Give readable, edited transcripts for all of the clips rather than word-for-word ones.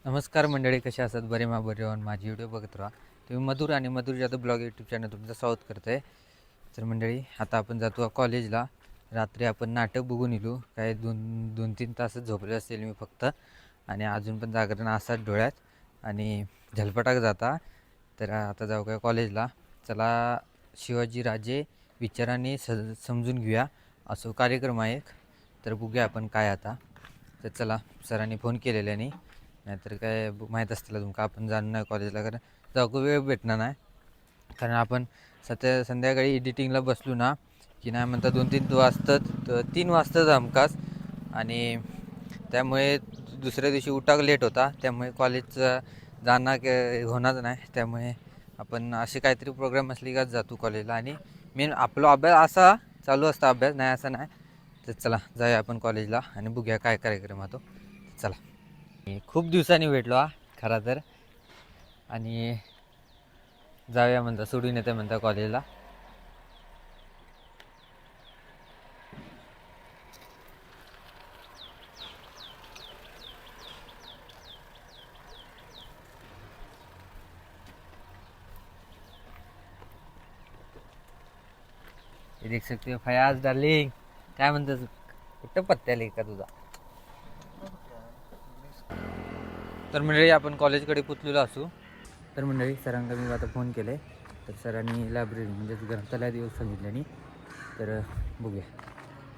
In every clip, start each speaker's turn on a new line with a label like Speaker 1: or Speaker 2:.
Speaker 1: नमस्कार मंडळी, कशा असतात? बरे माझी व्हिडिओ बघत राहा. तुम्ही मधुर आणि मधुर जाधव ब्लॉग यूट्यूब चॅनल तुमचं स्वागत करतो आहे. तर मंडळी, आता आपण जातो कॉलेजला. रात्री आपण नाटक बघून येलो. काय दोन तीन तासच झोपले असेल मी फक्त, आणि अजून पण जागरण असतात डोळ्यात आणि झलपटाक जाता. तर आता जाऊ काय कॉलेजला. चला, शिवाजी राजे विचाराने समजून घेऊया असो कार्यक्रम आहे एक. तर बघूया आपण काय आता. तर चला, सरांनी फोन केलेल्याने, नाहीतर काय माहीत असतील तुमका आपण जाणं नाही कॉलेजला, कारण जाऊ वेळ भेटणार नाही. कारण आपण संध्याकाळी एडिटिंगला बसलो ना की नाही म्हणता 2-3 वाजतात, 3 वाजताच हमखास. आणि त्यामुळे दुसऱ्या दिवशी उठाक लेट होता, त्यामुळे कॉलेजचं जाणं होणार नाही. त्यामुळे आपण असे काहीतरी प्रोग्राम असले का जातो कॉलेजला. आणि मेन आपला अभ्यास असा चालू असता, अभ्यास नाही असं नाही. तर चला जाऊया आपण कॉलेजला आणि बघूया काय कार्यक्रम होतो. चला, खूप दिवसांनी भेटलो हा खरा तर. आणि जाऊया म्हणता, सोडून येते म्हणता कॉलेजला. हे देख सकते हो फयाज डार्लिंग, काय म्हणतोस? कुठं पत्त्या लिहि का तुझा? तर मंडळी, आपण कॉलेजकडे पोचलेलो असू. तर मंडळी, सरांना मी आता फोन केले. तर सरांनी लायब्ररी म्हणजेच ग्रंथालयात येऊ सांगितल्याने. तर बघूया,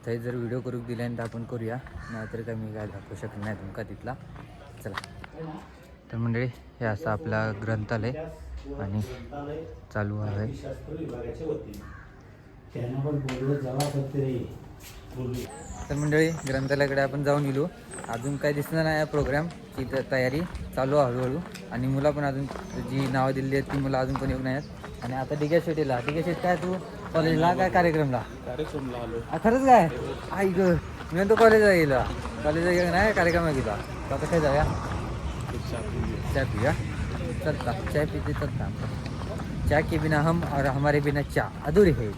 Speaker 1: काही जर व्हिडिओ करू दिल्याने तर आपण करूया, नाहीतर काय मी काय दाखवू शकत नाही तुमका तिथला. चला. तर मंडळी, हे असं आपला ग्रंथालय आणि चालू आहे. तर मंडळी, ग्रंथालयाकडे आपण जाऊन गेलो. अजून काही दिसणार नाही प्रोग्राम ची तयारी चालू आहे हळूहळू. आणि मुलं पण अजून जी नावं दिली आहेत ती मुलं अजून पण येऊन आहेत. आणि आता डिग्या शेटीला काय तू कॉलेजला काय कार्यक्रमला
Speaker 2: आलो.
Speaker 1: खरंच काय? आई ग, मी तो कॉलेजला गेला. कॉलेजला गेला नाही, कार्यक्रमाला गेला. तर आता काय जाऊया, चाय पिऊया. चलता चाय पीते चलता. चाय के बिना हम और हमारे बिना चहा अधुरी है.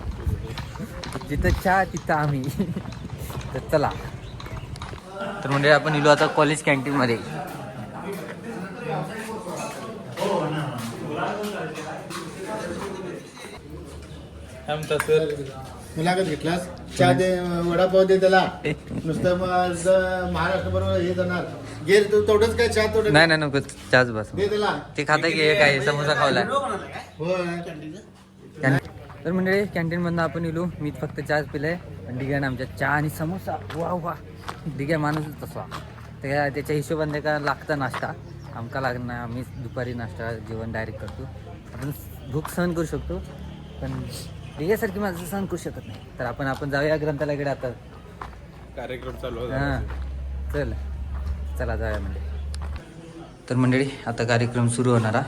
Speaker 1: जिथं चहा तिथं आम्ही. तर चला. तर म्हणजे आपण इलो आता कॉलेज कॅन्टीनमध्ये.
Speaker 2: मुलाखत घेतलास? चहा दे, वडापाव दे त्याला. नुसतं महाराष्ट्र बरोबर हे जाणार गे तू तेवढंच काय चहा तेवढं
Speaker 1: नाही नको, चहाच बस.
Speaker 2: दे त्याला.
Speaker 1: ते खाता की काय समोसा खावलाय.
Speaker 2: होय.
Speaker 1: तर म्हणजे कॅन्टीनमधनं आपण इलो. मी फक्त चहाच पिलाय. आणि डिग्यानं आमच्या चहा आणि समोसा. वा डिग्या माणूसच तसा. त्याच्या हिशोबाने का लागतं नाश्ता. आमका लागणार नाही, आम्ही दुपारी नाश्ता जेवण डायरेक्ट करतो. आपण भूक सहन करू शकतो, पण डिग्यासारखी माणसं सहन करू शकत नाही. तर आपण जाऊया ग्रंथालयाकडे आता.
Speaker 2: कार्यक्रम चालू
Speaker 1: हां, चला जाऊया म्हणजे. तर मंडळी, आता कार्यक्रम सुरू होणारा.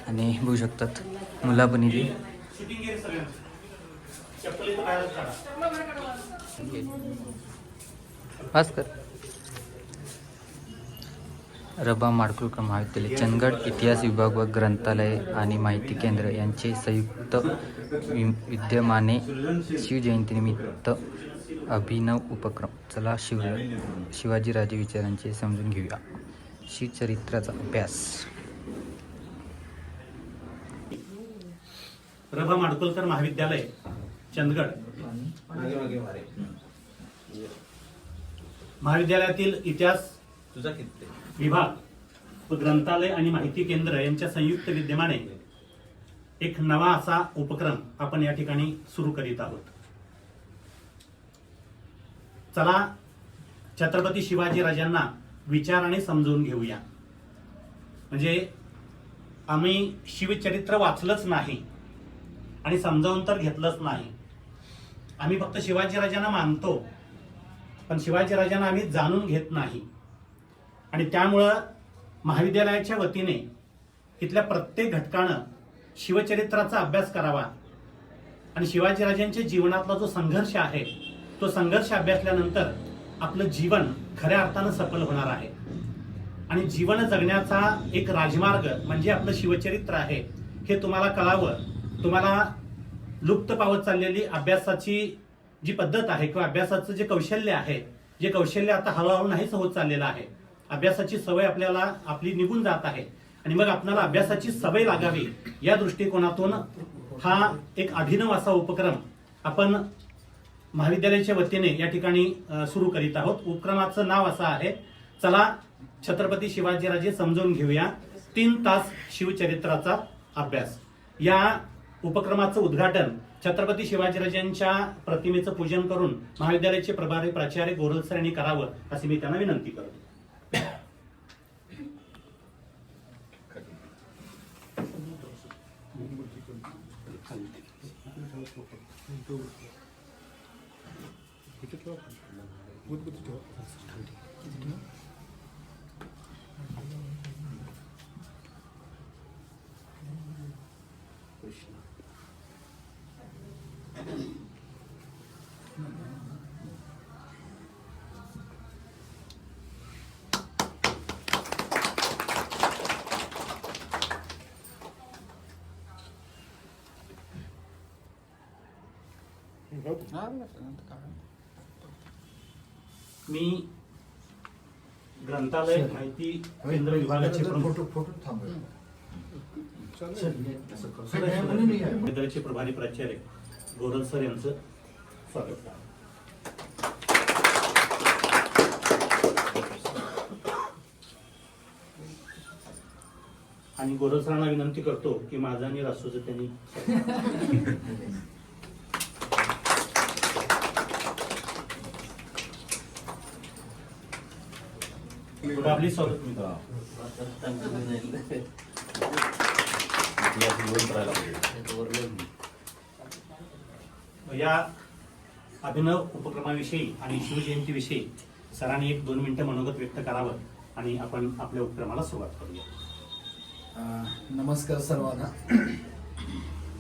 Speaker 1: आणि बघू शकतात मुला पण इथे. भास्कर. रबा माडगूळकर महाविद्यालय, चंदगड इतिहास विभाग व ग्रंथालय आणि माहिती केंद्र यांचे संयुक्त विद्यमाने शिवजयंतीनिमित्त अभिनव उपक्रम. चला, शिवाजीराजे विचारांचे समजून घेऊया. शिवचरित्राचा अभ्यास.
Speaker 3: रबा माडगूळकर महाविद्यालय, चंदगड. महाविद्यालयातील इतिहास विभाग व ग्रंथालय आणि माहिती केंद्र यांच्या संयुक्त विद्यमाने एक नवा असा उपक्रम आपण या ठिकाणी सुरू करीत आहोत. चला, छत्रपती शिवाजी राजांना विचाराने समजून घेऊया. म्हणजे आम्ही शिवचरित्र वाचलंच नाही आणि समजावून तर घेतलंच नाही. आम्ही फक्त शिवाजीराजांना मानतो, पण शिवाजीराजांना आम्ही जाणून घेत नाही. आणि त्यामुळं महाविद्यालयाच्या वतीने इथल्या प्रत्येक घटकानं शिवचरित्राचा अभ्यास करावा. आणि शिवाजीराजांच्या जीवनातला जो संघर्ष आहे, तो संघर्ष अभ्यासल्यानंतर आपलं जीवन खऱ्या अर्थानं सफल होणार आहे. आणि जीवन जगण्याचा एक राजमार्ग म्हणजे आपलं शिवचरित्र आहे, हे तुम्हाला कळावं. तुम्हाला लुप्त पावत चाललेली अभ्यासाची जी पद्धत आहे किंवा अभ्यासाचं जे कौशल्य आहे, जे कौशल्य आता हळूहळू नाहीच होत चाललेलं आहे, अभ्यासाची सवय आपल्याला आपली निघून जात आहे आणि मग आपल्याला अभ्यासाची सवय लागावी या दृष्टिकोनातून हा एक अभिनव असा उपक्रम आपण महाविद्यालयाच्या वतीने या ठिकाणी सुरू करीत आहोत. उपक्रमाचं नाव असं आहे, चला छत्रपती शिवाजीराजे समजून घेऊया, 3 तास शिवचरित्राचा अभ्यास. या उपक्रमाचं उद्घाटन छत्रपती शिवाजीराजांच्या प्रतिमेचं पूजन करून महाविद्यालयाचे प्रभारी प्राचार्य गोरल सर यांनी करावं अशी मी त्यांना विनंती करतो. मी ग्रंथालय माहिती केंद्र विभागाचे प्रमुख विद्यालयाचे प्रभारी प्राचार्य गोरल सर यांचं स्वागत. आणि गोरल सरांना विनंती करतो की माझं आणि रासूचं त्यांनी आपली स्वागत. या अभिनव उपक्रमाविषयी आणि शिवजयंतीविषयी सरांनी 1-2 मिनिटं मनोगत व्यक्त करावं आणि आपण आपल्या उपक्रमाला सुरुवात करूया.
Speaker 4: नमस्कार सर्वांना.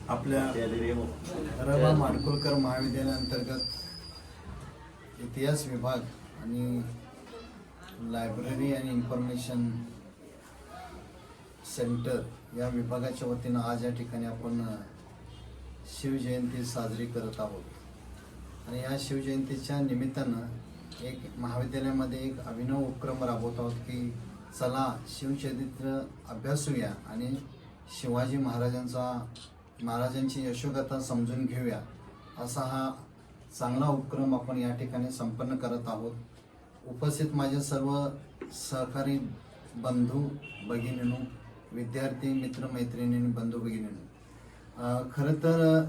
Speaker 4: आपल्या रमा माडकुळकर महाविद्यालयाअंतर्गत इतिहास विभाग आणि लायब्ररी आणि इन्फॉर्मेशन सेंटर या विभागाच्या वतीनं आज या ठिकाणी आपण शिवजयंती साजरी करत आहोत. आणि या शिवजयंतीच्या निमित्तानं एक महाविद्यालयामध्ये एक अभिनव उपक्रम राबवत आहोत की चला शिवचरित्र अभ्यासूया आणि शिवाजी महाराजांची यशोगाथा समजून घेऊया, असा हा चांगला उपक्रम आपण या ठिकाणी संपन्न करत आहोत. उपस्थित माझे सर्व सहकारी बंधू भगिनींनो, विद्यार्थी मित्र मैत्रिणी बंधू भगिनींनो, खरं तर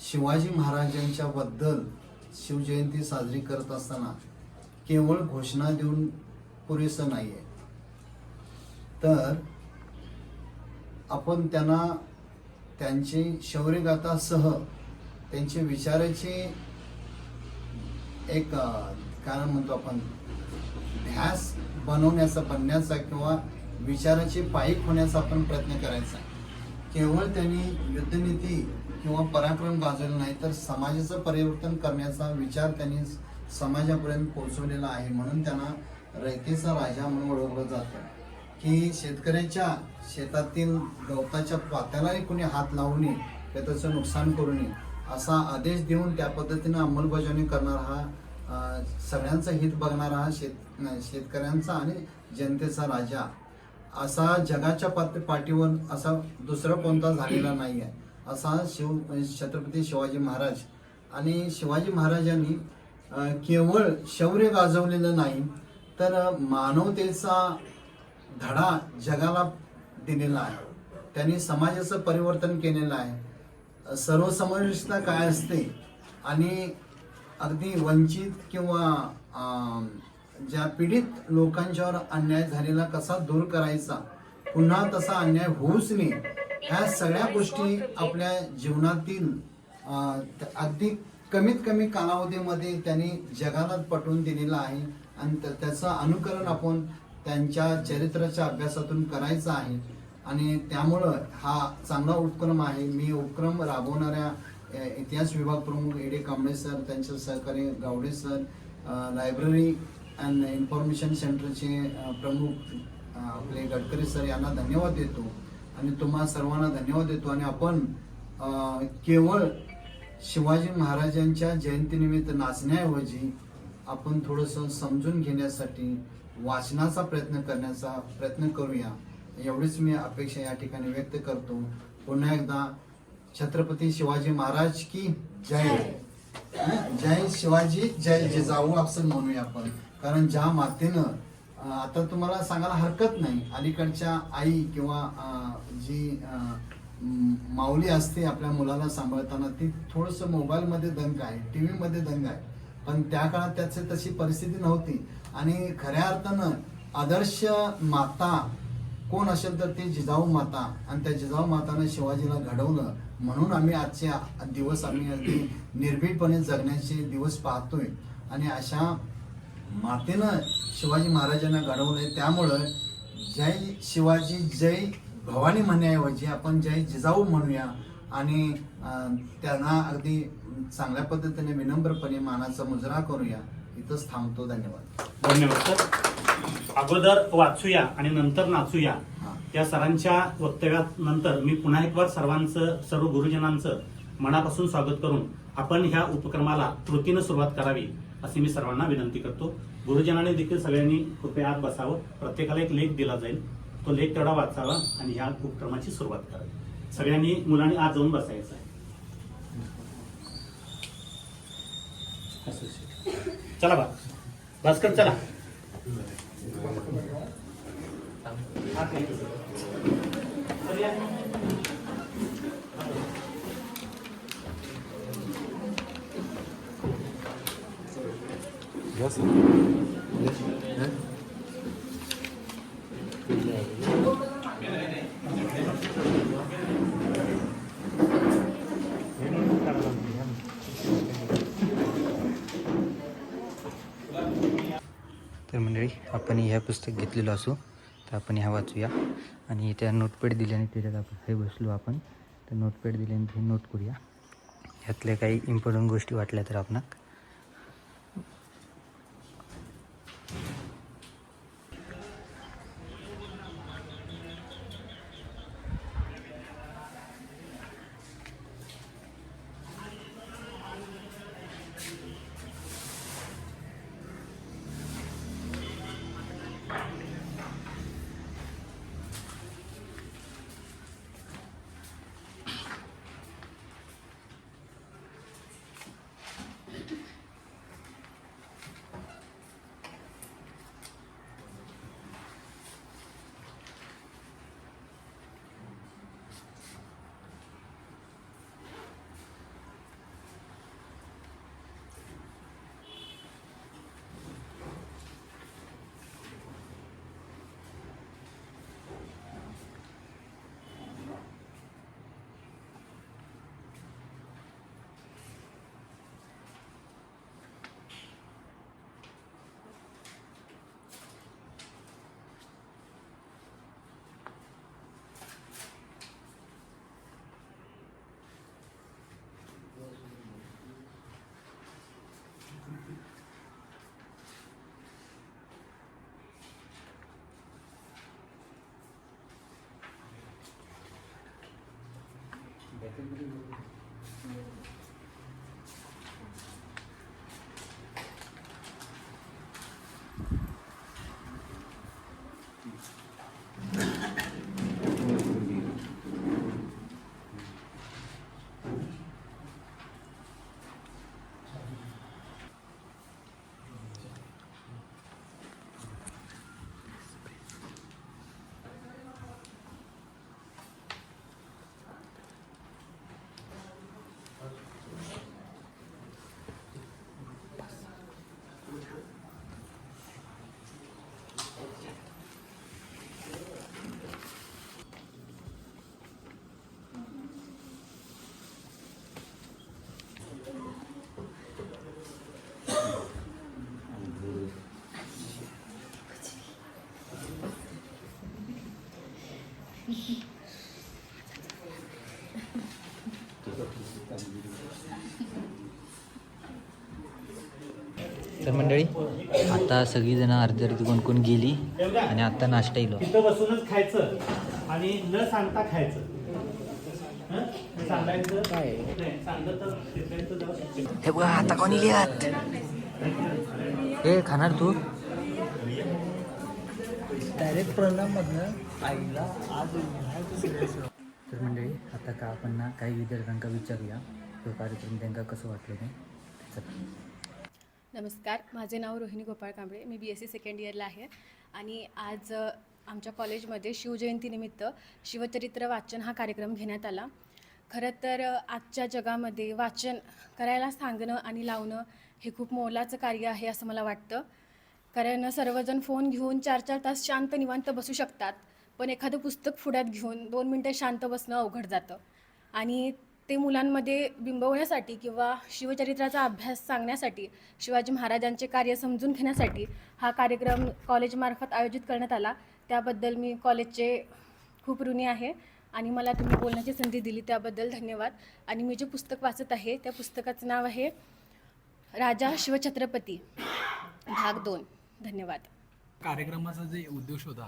Speaker 4: शिवाजी महाराजांच्या बद्दल शिवजयंती साजरी करत असताना केवळ घोषणा देऊन पुरेसं नाही आहे, तर आपण त्यांना त्यांची शौर्यगाथासह त्यांचे विचाराचे एक काय म्हणतो आपण ध्यास बनण्याचा किंवा विचाराचे पाईक होण्याचा आपण प्रयत्न करायचा. केवळ त्यांनी युद्धनीती किंवा पराक्रम गाजवलं नाही, तर समाजाचं परिवर्तन करण्याचा विचार त्यांनी समाजापर्यंत पोहोचवलेला आहे. म्हणून त्यांना रयतेचा राजा म्हणून ओळखलं जातं की शेतकऱ्याच्या शेतातील गवताच्या पात्यालाही कोणी हात लावू नये, त्याचं नुकसान करू नये असा आदेश देऊन त्या पद्धतीनं अंमलबजावणी करणारा हा सगळ्यांचं हित बघणारा हा शेतकऱ्यांचा आणि जनतेचा राजा असा जगाच्या पाठीवर असा दुसरा कोणता झालेला नाही आहे, असा छत्रपती शिवाजी महाराज. आणि शिवाजी महाराजांनी केवळ शौर्य गाजवलेलं नाही, तर मानवतेचा धडा जगाला दिलेला आहे. त्यांनी समाजाचं परिवर्तन केलेलं आहे. सर्वसमावेशता काय असते आणि अगदी वंचित किंवा ज्या पीडित लोकांच्यावर अन्याय झालेला कसा दूर करायचा, पुन्हा तसा अन्याय होऊच नये, ह्या सगळ्या गोष्टी आपल्या जीवनातील अगदी कमीत कमी कालावधीमध्ये त्यांनी जगाला पटवून दिलेलं आहे. आणि त्याचं अनुकरण आपण त्यांच्या चरित्राच्या अभ्यासातून करायचं आहे. आणि त्यामुळं हा चांगला उपक्रम आहे. मी उपक्रम राबवणाऱ्या इतिहास विभाग प्रमुख ए डी कांबळे सर, त्यांचे सहकारी Gawade sir, library and information सेंटरचे प्रमुख आपले गडकरी सर यांना धन्यवाद देतो आणि तुम्हा सर्वांना धन्यवाद देतो. आणि आपण केवळ शिवाजी महाराजांच्या जयंतीनिमित्त नाचण्याऐवजी आपण थोडंसं समजून घेण्यासाठी, वाचनाचा प्रयत्न करण्याचा प्रयत्न करूया, एवढीच मी अपेक्षा या ठिकाणी व्यक्त करतो. पुन्हा एकदा छत्रपती शिवाजी महाराज की जय. जय शिवाजी, जय जिजाऊ असं म्हणूया आपण. कारण ज्या मातेनं आता तुम्हाला सांगायला हरकत नाही, अलीकडच्या आई किंवा जी माऊली असते आपल्या मुलाला सांभाळताना, ती थोडंसं मोबाईलमध्ये दंग आहे, टी व्हीमध्ये दंग आहे. पण त्या काळात त्याची तशी परिस्थिती नव्हती. आणि खऱ्या अर्थानं आदर्श माता कोण असेल तर ती जिजाऊ माता. आणि त्या जिजाऊ मातानं शिवाजीला घडवलं, म्हणून आम्ही आजचे दिवस आम्ही अगदी निर्भीडपणे जगण्याचे दिवस पाहतोय. आणि अशा मातेनं शिवाजी महाराजांना घडवलंय. त्यामुळं जय शिवाजी, जय भवानी म्हणण्याऐवजी आपण जय जिजाऊ म्हणूया आणि त्यांना अगदी चांगल्या पद्धतीने विनम्रपणे मानाचा मुजरा करूया. इथंच थांबतो. धन्यवाद.
Speaker 3: धन्यवाद सर. अगोदर वाचूया आणि नंतर नाचूया या सरांच्या वक्तव्यात नंतर मी पुन्हा एक वार सर्व गुरुजनांचं मनापासून स्वागत करून आपण ह्या उपक्रमाला कृतीनं सुरुवात करावी अशी मी सर्वांना विनंती करतो. गुरुजनांनी देखील सगळ्यांनी कृपया आत बसावं. प्रत्येकाला एक लेख दिला जाईल, तो लेख तेवढा वाचावा आणि ह्या उपक्रमाची सुरुवात करावी. सगळ्यांनी मुलांनी आत जाऊन बसायचं आहे. चला भास्कर चला.
Speaker 1: तर मंडळी, आपण ह्या पुस्तक घेतलेलं असू तर आपण ह्या वाचूया. आणि त्या नोटपॅड दिल्याने त्याच्यात आपण हे बसलो आपण तर नोटपॅड दिल्याने हे नोट करूया. ह्यातल्या काही इम्पॉर्टंट गोष्टी वाटल्या तर आपण तर मंडळी आता सगळीजण अर्धी अर्धी कोण कोण गेली आणि आता नाश्ता येलो.
Speaker 3: तिथं बसूनच खायचं आणि न सांगता खायचं. सांगायचं काय सांगत तर
Speaker 1: हे बघा आता कोणी लिहात हे खाणार तू
Speaker 5: डायरेक्ट परिणाममधनं आईला आज
Speaker 1: तर मंडळी आता का आपण ना काही विद्यार्थ्यांना विचारूया तो कार्यक्रम त्यांना कसं वाटलं नाही चला.
Speaker 6: नमस्कार, माझे नाव रोहिणी गोपाळ कांबळे. मी BSc सेकंड इयरला आहे आणि आज आमच्या कॉलेजमध्ये शिवजयंतीनिमित्त शिवचरित्र वाचन हा कार्यक्रम घेण्यात आला. खरं तर आजच्या जगामध्ये वाचन करायला सांगणं आणि लावणं हे खूप मोलाचं कार्य आहे असं मला वाटतं. कारण सर्वजण फोन घेऊन 4-4 तास शांत निवांत बसू शकतात, पण एखादं पुस्तक पुढ्यात घेऊन 2 मिनटं शांत बसणं अवघड जातं. आणि ते मुलांमध्ये बिंबवण्यासाठी किंवा शिवचरित्राचा अभ्यास सांगण्यासाठी, शिवाजी महाराजांचे कार्य समजून घेण्यासाठी हा कार्यक्रम कॉलेजमार्फत आयोजित करण्यात आला. त्याबद्दल मी कॉलेजचे खूप ऋणी आहे आणि मला तुम्ही बोलण्याची संधी दिली त्याबद्दल धन्यवाद. आणि मी जे पुस्तक वाचत आहे त्या पुस्तकाचं नाव आहे राजा शिवछत्रपती भाग 2. धन्यवाद.
Speaker 7: कार्यक्रमाचा जे उद्देश होता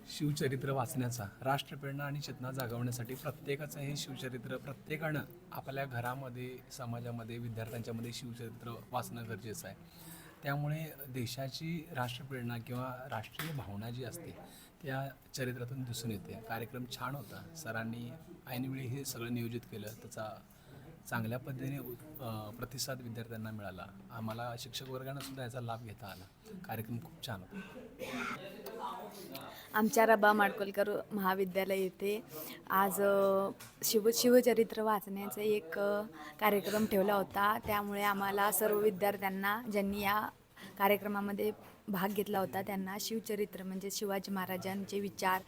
Speaker 7: शिवचरित्र वाचण्याचा, राष्ट्रप्रेरणा आणि चेतना जागवण्यासाठी प्रत्येकाचं हे शिवचरित्र प्रत्येकानं आपल्या घरामध्ये, समाजामध्ये, विद्यार्थ्यांच्यामध्ये शिवचरित्र वाचणं गरजेचं आहे. त्यामुळे देशाची राष्ट्रप्रेरणा किंवा राष्ट्रीय भावना जी असते त्या चरित्रातून दिसून येते. कार्यक्रम छान होता. सरांनी ऐनवेळी हे सगळं नियोजित केलं. त्याचा चांगल्या पद्धतीने प्रतिसाद विद्यार्थ्यांना मिळाला. आम्हाला शिक्षक वर्गांना सुद्धा याचा लाभ घेता आला. कार्यक्रम खूप छान होता.
Speaker 8: आमच्या रबा माडकोलकर महाविद्यालय येथे आज शिवचरित्र वाचण्याचा एक कार्यक्रम ठेवला होता. त्यामुळे आम्हाला सर्व विद्यार्थ्यांना ज्यांनी या कार्यक्रमामध्ये भाग घेतला होता त्यांना शिवचरित्र म्हणजे शिवाजी महाराजांचे विचार,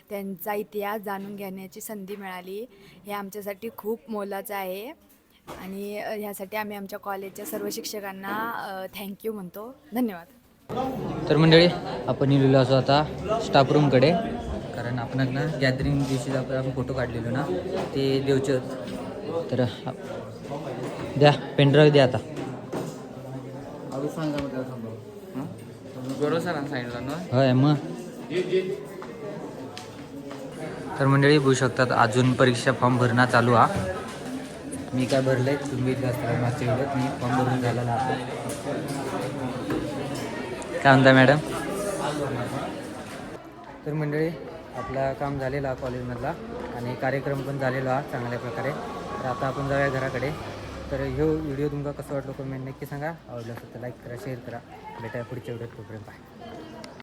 Speaker 8: त्यांचा इतिहास जाणून घेण्याची संधी मिळाली. हे आमच्यासाठी खूप मोलाचं आहे आणि ह्यासाठी आम्ही आमच्या कॉलेजच्या सर्व शिक्षकांना थँक्यू म्हणतो. धन्यवाद.
Speaker 1: तर मंडळी आपण निघलेलो असो आता स्टाफ रूमकडे, कारण आपण ना गॅदरिंग दिवशी आपण फोटो काढलेलो ना ते देवचे. तर द्या पेनड्राईव्ह द्या आता.
Speaker 5: बरोबर सरांनी सांगितलं ना.
Speaker 1: होय मग. तर मंडळी बघू शकतात अजून परीक्षा फॉर्म भरणं चालू हा. मी काय भरलंय तुम्ही मागच्या वेळेत मी फॉर्म भरून झालेला आहे. काय म्हणता मॅडम? तर मंडळी आपला काम झालेला कॉलेजमधला आणि कार्यक्रम पण झालेला चांगल्या प्रकारे. तर आता आपण जाऊया घराकडे. तर ह्यो व्हिडिओ तुमका कसं वाटलं कमेंट नक्की सांगा. आवडलं असेल तर लाईक करा, शेअर करा. भेटाय पुढच्या व्हिडिओत. तोपर्यंत बाय.